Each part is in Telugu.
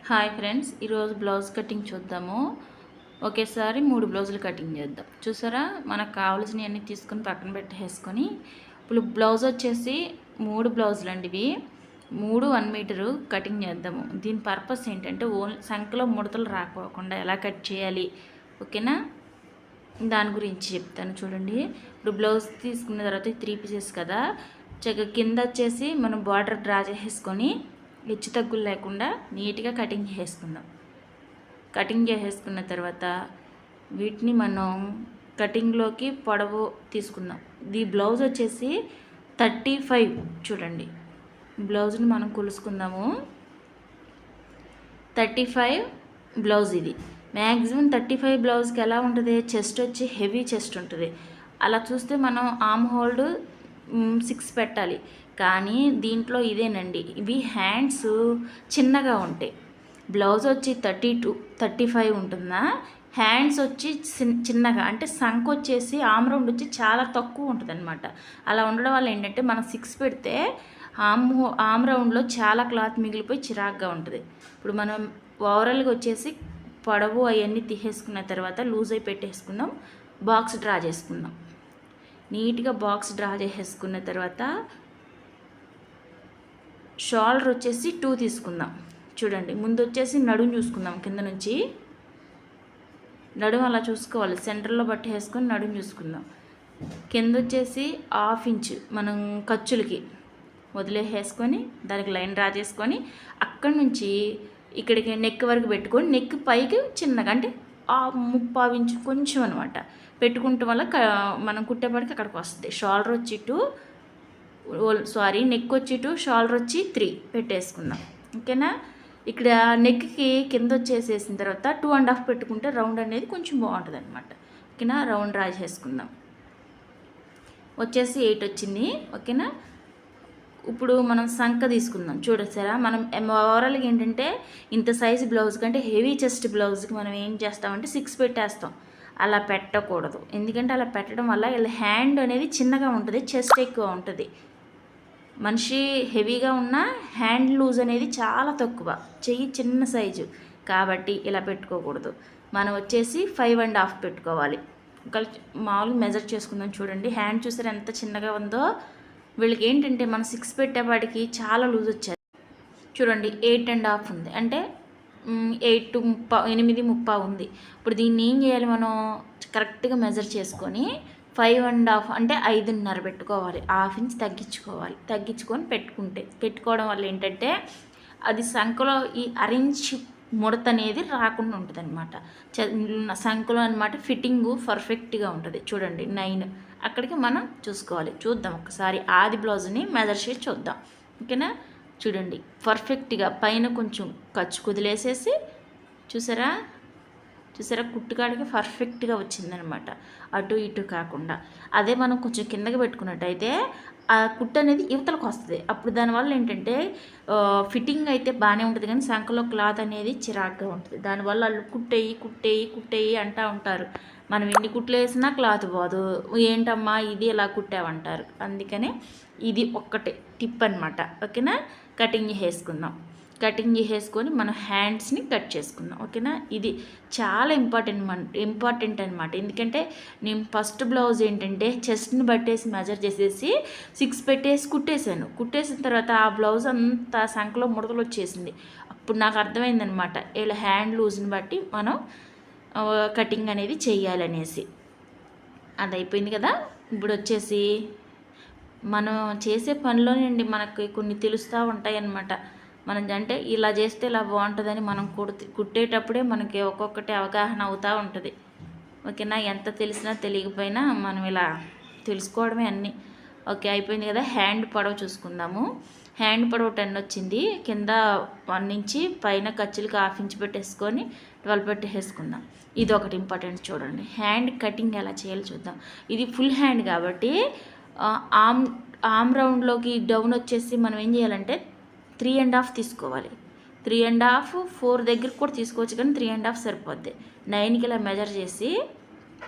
హాయ్ ఫ్రెండ్స్, ఈరోజు బ్లౌజ్ కటింగ్ చూద్దాము. ఒకేసారి 3 బ్లౌజులు కటింగ్ చేద్దాం. చూసారా, మనకు కావాల్సినవి అన్నీ తీసుకొని పక్కన పెట్టేసుకొని, ఇప్పుడు బ్లౌజ్ వచ్చేసి 3 బ్లౌజులు అండి. ఇవి 3 1 మీటరు కటింగ్ చేద్దాము. దీని పర్పస్ ఏంటంటే ఓన్లీ సంఖ్యలో ముడతలు రాకపోకుండా ఎలా కట్ చేయాలి, ఓకేనా, దాని గురించి చెప్తాను. చూడండి, ఇప్పుడు బ్లౌజ్ తీసుకున్న తర్వాత 3 పీసెస్ కదా, కింద వచ్చేసి మనం బార్డర్ డ్రా చేసేసుకొని హెచ్చు తగ్గులు లేకుండా నీట్గా కటింగ్ చేసుకుందాం. కటింగ్ చేసేసుకున్న తర్వాత వీటిని మనం కటింగ్లోకి పొడవు తీసుకుందాం. ఈ బ్లౌజ్ వచ్చేసి 35. చూడండి, బ్లౌజ్ని మనం కొలుసుకుందాము. 35 బ్లౌజ్. ఇది మ్యాక్సిమం 35 బ్లౌజ్కి ఎలా ఉంటుంది, చెస్ట్ వచ్చి హెవీ చెస్ట్ ఉంటుంది. అలా చూస్తే మనం ఆర్మ్ హోల్డ్ 6 పెట్టాలి. కానీ దీంట్లో ఇదేనండి, ఇవి హ్యాండ్స్ చిన్నగా ఉంటాయి. బ్లౌజ్ వచ్చి 35 ఉంటుందా, హ్యాండ్స్ వచ్చి చిన్నగా, అంటే సంఖ వచ్చేసి ఆమ్ రౌండ్ వచ్చి చాలా తక్కువ ఉంటుంది అనమాట. అలా ఉండడం వల్ల ఏంటంటే మనం 6 పెడితే ఆమ్ రౌండ్లో చాలా క్లాత్ మిగిలిపోయి చిరాగ్గా ఉంటుంది. ఇప్పుడు మనం ఓవరాల్గా వచ్చేసి పొడవు అవన్నీ తీసేసుకున్న తర్వాత లూజ్ అయి పెట్టేసుకుందాం. బాక్స్ డ్రా చేసుకుందాం. నీట్గా బాక్స్ డ్రా చేసేసుకున్న తర్వాత షోల్డర్ వచ్చేసి 2 తీసుకుందాం. చూడండి, ముందు వచ్చేసి నడుము చూసుకుందాం. కింద నుంచి నడుము అలా చూసుకోవాలి, సెంటర్లో బట్టి వేసుకొని నడుము చూసుకుందాం. కింద వచ్చేసి 1/2 ఇంచు మనం ఖర్చులకి వదిలేసేసుకొని దానికి లైన్ డ్రా చేసుకొని అక్కడి నుంచి ఇక్కడికి నెక్ వరకు పెట్టుకొని నెక్ పైకి చిన్నగా, అంటే 3/4 ఇంచు కొంచెం అనమాట పెట్టుకుంటే వల్ల మనం కుట్టేపడికి అక్కడికి వస్తుంది. షోల్డర్ వచ్చి 2, నెక్ వచ్చి 2, షోల్డర్ వచ్చి 3 పెట్టేసుకుందాం. ఓకేనా, ఇక్కడ నెక్కి కింద వచ్చేసేసిన తర్వాత 2.5 పెట్టుకుంటే రౌండ్ అనేది కొంచెం బాగుంటుంది అనమాట. ఓకేనా, రౌండ్ డ్రా చేసుకుందాం. వచ్చేసి 8 వచ్చింది. ఓకేనా, ఇప్పుడు మనం సంఖ తీసుకుందాం. చూడసారా, మనం ఓవరాల్గా ఏంటంటే ఇంత సైజు బ్లౌజ్ కంటే హెవీ చెస్ట్ బ్లౌజ్కి మనం ఏం చేస్తామంటే 6 పెట్టేస్తాం. అలా పెట్టకూడదు, ఎందుకంటే అలా పెట్టడం వల్ల వీళ్ళ హ్యాండ్ అనేది చిన్నగా ఉంటుంది, చెస్ట్ ఎక్కువ ఉంటుంది. మనిషి హెవీగా ఉన్న హ్యాండ్ లూజ్ అనేది చాలా తక్కువ, చెయ్యి చిన్న సైజు కాబట్టి ఇలా పెట్టుకోకూడదు. మనం వచ్చేసి 5.5 పెట్టుకోవాలి. ఒక మామూలుగా మెజర్ చేసుకుందాం. చూడండి, హ్యాండ్ చూసారు ఎంత చిన్నగా ఉందో. వీళ్ళకి ఏంటంటే మనం 6 పెట్టేవాడికి చాలా లూజ్ వచ్చారు. చూడండి, 8.5 ఉంది, అంటే 8:30 ఉంది. ఇప్పుడు దీన్ని ఏం చేయాలి, మనం కరెక్ట్గా మెజర్ చేసుకొని 5.5 అంటే 5.5 పెట్టుకోవాలి. 1/2 ఇంచ్ తగ్గించుకొని పెట్టుకోవడం వల్ల ఏంటంటే అది సంఖలో ఈ అరెంజ్ ముడత అనేది రాకుండా ఉంటుంది అనమాట. సంఖలో అనమాట ఫిట్టింగు పర్ఫెక్ట్గా ఉంటుంది. చూడండి, 9 అక్కడికి మనం చూసుకోవాలి. చూద్దాం ఒకసారి ఆది బ్లౌజ్ని మెజర్ చేసి చూద్దాం. ఓకేనా, చూడండి పర్ఫెక్ట్గా పైన కొంచెం ఖర్చు కుదిలేసేసి చూసారా కుట్టుకాడికి పర్ఫెక్ట్గా వచ్చిందనమాట, అటు ఇటు కాకుండా. అదే మనం కొంచెం కిందకి పెట్టుకున్నట్టయితే ఆ కుట్టు అనేది యువతలకు వస్తుంది. అప్పుడు దానివల్ల ఏంటంటే ఫిట్టింగ్ అయితే బాగానే ఉంటుంది, కానీ సంఖలో క్లాత్ అనేది చిరాగ్గా ఉంటుంది. దానివల్ల వాళ్ళు కుట్టేయి అంటూ ఉంటారు. మనం ఎన్ని కుట్లు వేసినా క్లాత్ పోదు, ఏంటమ్మా ఇది ఎలా కుట్టావంటారు. అందుకనే ఇది ఒక్కటే టిప్ అనమాట. ఓకేనా, కటింగ్ చేసేసుకొని మనం హ్యాండ్స్ని కట్ చేసుకుందాం. ఓకేనా, ఇది చాలా ఇంపార్టెంట్ అనమాట. ఎందుకంటే నేను ఫస్ట్ బ్లౌజ్ ఏంటంటే చెస్ట్ని బట్టేసి మెజర్ చేసేసి 6 పెట్టేసి కుట్టేసిన తర్వాత ఆ బ్లౌజ్ అంతా సంఖలో ముడతలు వచ్చేసింది. అప్పుడు నాకు అర్థమైందనమాట, ఇలా హ్యాండ్ లూజ్ని బట్టి మనం కటింగ్ అనేది చెయ్యాలనేసి. అది అయిపోయింది కదా. ఇప్పుడు వచ్చేసి మనం చేసే పనిలోనండి మనకి కొన్ని తెలుస్తూ ఉంటాయి అన్నమాట. మనం అంటే ఇలా చేస్తే ఇలా బాగుంటుందని మనం కుట్టేటప్పుడే మనకి ఒక్కొక్కటి అవగాహన అవుతూ ఉంటుంది. ఓకేనా, ఎంత తెలిసినా తెలియకపోయినా మనం ఇలా తెలుసుకోవడమే అన్నీ. ఓకే, అయిపోయింది కదా. హ్యాండ్ పొడవు చూసుకుందాము. హ్యాండ్ పొడవు 10 వచ్చింది. కింద 1 ఇంచి, పైన ఖర్చులకి 1/2 ఇంచ్ పెట్టేసుకొని 12 పెట్టేసుకుందాం. ఇది ఒకటి ఇంపార్టెంట్. చూడండి, హ్యాండ్ కటింగ్ ఎలా చేయాలో చూద్దాం. ఇది ఫుల్ హ్యాండ్ కాబట్టి ఆర్మ్ రౌండ్లోకి డౌన్ వచ్చేసి మనం ఏం చేయాలంటే 3.5 తీసుకోవాలి. 3.5, 4 దగ్గరికి కూడా తీసుకోవచ్చు, కానీ 3.5 సరిపోద్ది. 9కి ఇలా మెజర్ చేసి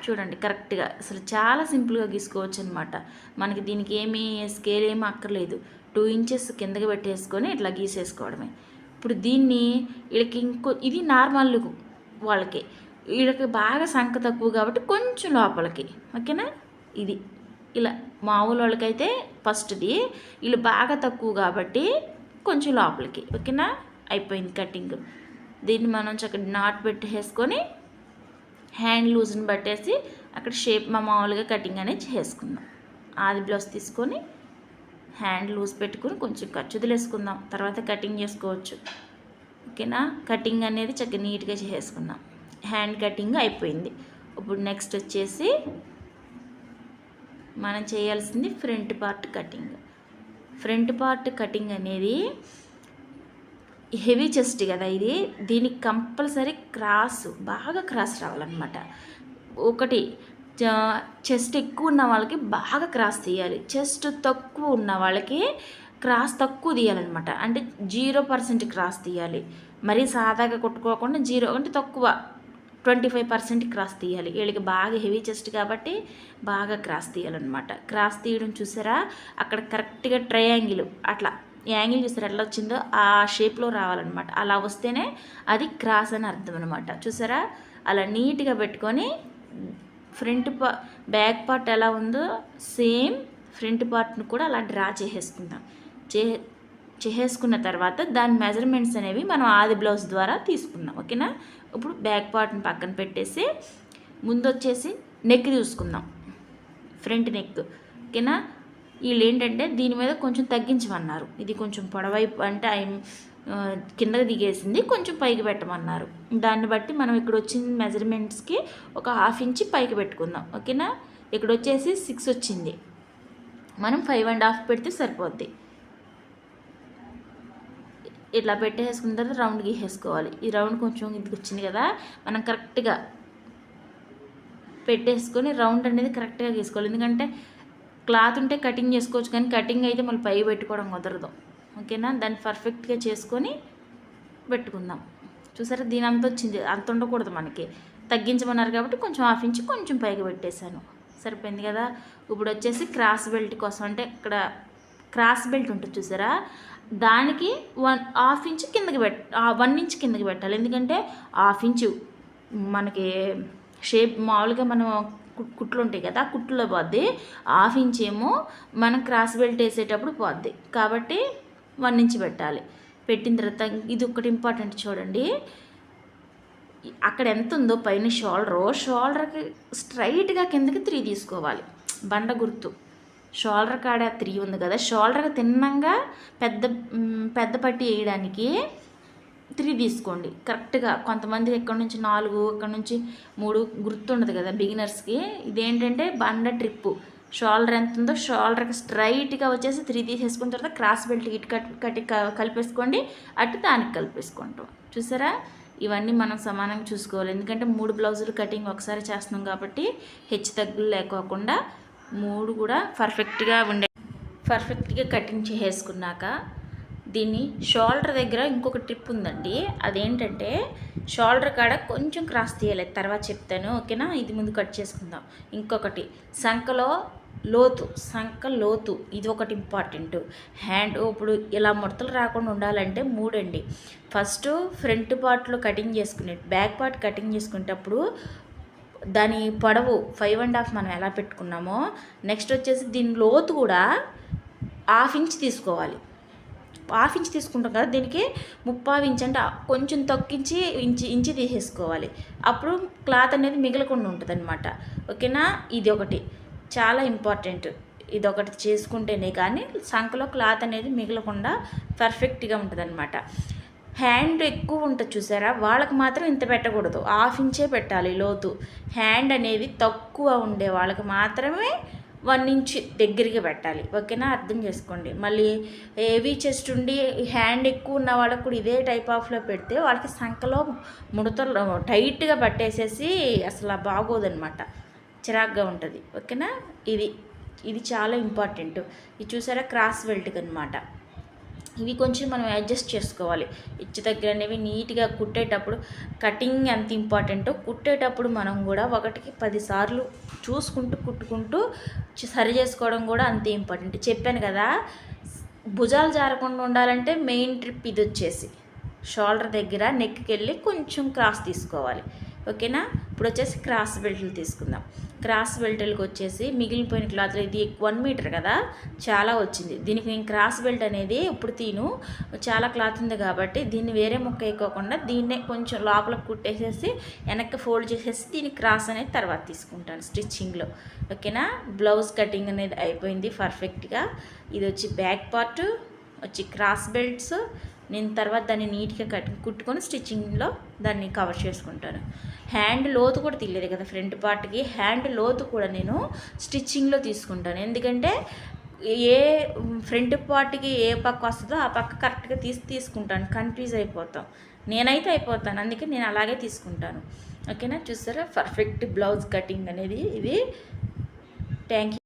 చూడండి కరెక్ట్గా. అసలు చాలా సింపుల్గా గీసుకోవచ్చు అనమాట. మనకి దీనికి ఏమీ స్కేల్ ఏమీ అక్కర్లేదు. 2 ఇంచెస్ కిందకి పెట్టేసుకొని ఇట్లా గీసేసుకోవడమే. ఇప్పుడు దీన్ని వీళ్ళకి ఇది నార్మల్ వాళ్ళకి, వీళ్ళకి బాగా సంఖ తక్కువ కాబట్టి కొంచెం లోపలికి, ఓకేనా. ఇది ఇలా మామూలు వాళ్ళకైతే ఫస్ట్ది, వీళ్ళు బాగా తక్కువ కాబట్టి కొంచెం లోపలికి, ఓకేనా. అయిపోయింది కటింగ్. దీన్ని మనం చక్కగా నాట్ పెట్టేసుకొని హ్యాండ్ లూజ్ని బట్టేసి అక్కడ షేప్ మామూలుగా కటింగ్ అనేది చేసుకుందాం. ఆది బ్లౌజ్ తీసుకొని హ్యాండ్ లూజ్ పెట్టుకొని కొంచెం ఖర్చు వదిలేసుకుందాం, తర్వాత కటింగ్ చేసుకోవచ్చు, ఓకేనా. కటింగ్ అనేది చక్కగా నీట్గా చేసుకుందాం. హ్యాండ్ కటింగ్ అయిపోయింది. ఇప్పుడు నెక్స్ట్ వచ్చేసి మనం చేయాల్సింది front part cutting. Front part cutting అనేది హెవీ చెస్ట్ కదా ఇది, దీనికి కంపల్సరీ బాగా క్రాస్ రావాలన్నమాట. ఒకటి చెస్ట్ ఎక్కువ ఉన్న వాళ్ళకి బాగా క్రాస్ తీయాలి, చెస్ట్ తక్కువ ఉన్న వాళ్ళకి క్రాస్ తక్కువ తీయాలన్నమాట. అంటే 0% క్రాస్ తీయాలి, మరీ సాదాగా కొట్టుకోకుండా 0 అంటే తక్కువ 25% క్రాస్ తీయాలి. వీళ్ళకి బాగా హెవీ చెస్ట్ కాబట్టి బాగా క్రాస్ తీయాలన్నమాట. క్రాస్ తీయడం చూసారా, అక్కడ కరెక్ట్గా ట్రయాంగిల్ అట్లా యాంగిల్ చూసారా ఎట్లా వచ్చిందో ఆ షేప్లో రావాలన్నమాట. అలా వస్తేనే అది క్రాస్ అని అర్థం అనమాట. చూసారా, అలా నీట్గా పెట్టుకొని బ్యాక్ పార్ట్ ఎలా ఉందో సేమ్ ఫ్రంట్ పార్ట్ను కూడా అలా డ్రా చేసేసుకుందాం. చేసేసుకున్న తర్వాత దాని మెజర్మెంట్స్ అనేవి మనం ఆది బ్లౌజ్ ద్వారా తీసుకుందాం, ఓకేనా. ఇప్పుడు బ్యాక్ పార్ట్ని పక్కన పెట్టేసి ముందు వచ్చేసి నెక్ చూసుకుందాం, ఫ్రంట్ నెక్, ఓకేనా. వీళ్ళు ఏంటంటే దీని మీద కొంచెం తగ్గించమన్నారు, ఇది కొంచెం పొడవైపు అంటే కిందకి దిగేసింది, కొంచెం పైకి పెట్టమన్నారు. దాన్ని బట్టి మనం ఇక్కడ వచ్చిన మెజర్మెంట్స్కి ఒక 1/2 ఇంచ్ పైకి పెట్టుకుందాం, ఓకేనా. ఇక్కడ వచ్చేసి 6 వచ్చింది, మనం 5.5 పెడితే సరిపోద్ది. ఇట్లా పెట్టేసుకున్న తర్వాత రౌండ్ గీసేసుకోవాలి. ఈ రౌండ్ కొంచెం ఇంటికి వచ్చింది కదా, మనం కరెక్ట్గా పెట్టేసుకొని రౌండ్ అనేది కరెక్ట్గా గీసుకోవాలి. ఎందుకంటే క్లాత్ ఉంటే కటింగ్ చేసుకోవచ్చు, కానీ కటింగ్ అయితే మళ్ళీ పై పెట్టుకోవడం కుదరదు, ఓకేనా. దాన్ని పర్ఫెక్ట్గా చేసుకొని పెట్టుకుందాం. చూసారా, దీని అంత వచ్చింది, అంత ఉండకూడదు, మనకి తగ్గించమన్నారు కాబట్టి కొంచెం 1/2 ఇంచ్ కొంచెం పైకి పెట్టేశాను, సరిపోయింది కదా. ఇప్పుడు వచ్చేసి క్రాస్ బెల్ట్ కోసం, అంటే ఇక్కడ క్రాస్ బెల్ట్ ఉంటుంది చూసారా, దానికి 1/2 ఇంచ్ కిందకి 1 ఇంచ్ కిందకి పెట్టాలి. ఎందుకంటే 1/2 ఇంచు మనకి షేప్ మామూలుగా మనం కుట్లు ఉంటాయి కదా, కుట్లో పోద్ది. 1/2 ఇంచ్ ఏమో మనం క్రాస్ బెల్ట్ వేసేటప్పుడు పోద్ది, కాబట్టి 1 ఇంచ్ పెట్టాలి. పెట్టిన తర్వాత ఇది ఒకటి ఇంపార్టెంట్ చూడండి, అక్కడ ఎంత ఉందో పైన షోల్డర్కి స్ట్రైట్గా కిందకి 3 తీసుకోవాలి. బండ గుర్తు షోల్డర్ కాడ 3 ఉంది కదా, షోల్డర్కి తిన్నంగా పెద్ద పట్టి వేయడానికి 3 తీసుకోండి కరెక్ట్గా. కొంతమంది ఎక్కడి నుంచి 4, ఇక్కడ నుంచి 3 గుర్తుండదు కదా బిగినర్స్కి. ఇదేంటంటే బండ ట్రిప్పు, షోల్డర్ ఎంత ఉందో షోల్డర్కి స్ట్రైట్గా వచ్చేసి 3 తీసేసుకున్న తర్వాత క్రాస్ బెల్ట్ ఇటు కట్టి కలిపేసుకోండి, అటు దానికి కలిపేసుకుంటాం. చూసారా, ఇవన్నీ మనం సమానంగా చూసుకోవాలి. ఎందుకంటే 3 బ్లౌజులు కటింగ్ ఒకసారి చేస్తున్నాం కాబట్టి హెచ్చు తగ్గులు లేకోకుండా 3 కూడా పర్ఫెక్ట్గా కటింగ్ చేసుకున్నాక దీన్ని షోల్డర్ దగ్గర ఇంకొక ట్రిప్ ఉందండి. అదేంటంటే షోల్డర్ కాడ కొంచెం క్రాస్ తీయాలి, తర్వాత చెప్తాను, ఓకేనా. ఇది ముందు కట్ చేసుకుందాం. ఇంకొకటి సంఖ లోతు ఇది ఒకటి ఇంపార్టెంట్. హ్యాండ్ ఇప్పుడు ఇలా ముడతలు రాకుండా ఉండాలంటే 3 అండి. ఫస్ట్ ఫ్రంట్ పార్ట్లో కటింగ్ బ్యాక్ పార్ట్ కటింగ్ చేసుకునేటప్పుడు దాని పొడవు 5.5 మనం ఎలా పెట్టుకున్నామో, నెక్స్ట్ వచ్చేసి దీని లోతు కూడా 1/2 ఇంచ్ తీసుకోవాలి. 1/2 ఇంచ్ తీసుకుంటాం కదా, దీనికి 3/4 ఇంచ్ అంటే కొంచెం తొక్కించి ఇంచి తీసేసుకోవాలి. అప్పుడు క్లాత్ అనేది మిగలకుండా ఉంటుంది అనమాట, ఓకేనా. ఇది ఒకటి చాలా ఇంపార్టెంట్, ఇది ఒకటి చేసుకుంటేనే కానీ సంఖలో క్లాత్ అనేది మిగలకుండా పర్ఫెక్ట్గా ఉంటుంది అనమాట. హ్యాండ్ ఎక్కువ ఉంటుంది చూసారా, వాళ్ళకి మాత్రం ఇంత పెట్టకూడదు, 1/2 ఇంచే పెట్టాలి లోతు. హ్యాండ్ అనేది తక్కువ ఉండే వాళ్ళకి మాత్రమే 1 ఇంచ్ దగ్గరికి పెట్టాలి, ఓకేనా. అర్థం చేసుకోండి. మళ్ళీ హెవీ చెస్ట్ ఉండి హ్యాండ్ ఎక్కువ ఉన్న వాళ్ళకి కూడా ఇదే టైప్ ఆఫ్లో పెడితే వాళ్ళకి సంఖలో ముడతలు టైట్గా పట్టేసేసి అసలు బాగోదన్నమాట, చిరాగ్గా ఉంటుంది, ఓకేనా. ఇది చాలా ఇంపార్టెంట్. ఇది చూసారా క్రాస్ బెల్ట్కి అనమాట. ఇవి కొంచెం మనం అడ్జస్ట్ చేసుకోవాలి. ఇచ్చి దగ్గర అనేవి నీట్గా కుట్టేటప్పుడు కటింగ్ ఎంత ఇంపార్టెంటో కుట్టేటప్పుడు మనం కూడా 1కి 10 సార్లు కుట్టుకుంటూ సరి చేసుకోవడం కూడా అంతే ఇంపార్టెంట్. చెప్పాను కదా, భుజాలు జారకుండా ఉండాలంటే మెయిన్ ట్రిప్ ఇది వచ్చేసి, షోల్డర్ దగ్గర నెక్కి వెళ్ళి కొంచెం క్రాస్ తీసుకోవాలి. ఓకేనా. ఇప్పుడు వచ్చేసి క్రాస్ బెల్ట్లు తీసుకుందాం. క్రాస్ బెల్ట్లకు వచ్చేసి మిగిలిపోయిన క్లాత్లో ఇది 1 మీటర్ కదా, చాలా వచ్చింది. దీనికి నేను క్రాస్ బెల్ట్ అనేది ఇప్పుడు చాలా క్లాత్ ఉంది కాబట్టి దీన్ని వేరే ముక్క వేయకోకుండా దీన్నే కొంచెం లోపల కుట్టేసేసి వెనక్కి ఫోల్డ్ చేసేసి దీనికి క్రాస్ అనేది తర్వాత తీసుకుంటాను స్టిచ్చింగ్లో. ఓకేనా. బ్లౌజ్ కటింగ్ అనేది అయిపోయింది పర్ఫెక్ట్గా. ఇది వచ్చి బ్యాక్ పార్ట్ వచ్చి క్రాస్ బెల్ట్స్. నేను తర్వాత దాన్ని నీట్గా కుట్టుకొని స్టిచ్చింగ్లో దాన్ని కవర్ చేసుకుంటాను. హ్యాండ్ లోతు కూడా తీయలేదు కదా ఫ్రంట్ పార్ట్కి, హ్యాండ్ లోతు కూడా నేను స్టిచ్చింగ్లో తీసుకుంటాను. ఎందుకంటే ఏ ఫ్రంట్ పార్ట్కి ఏ పక్క వస్తుందో ఆ పక్క కరెక్ట్గా తీసుకుంటాను. కన్ఫ్యూజ్ అయిపోతాం, నేనైతే అయిపోతాను, అందుకే నేను అలాగే తీసుకుంటాను. ఓకేనా. చూసారా పర్ఫెక్ట్ బ్లౌజ్ కటింగ్ అనేది ఇది. Thank you.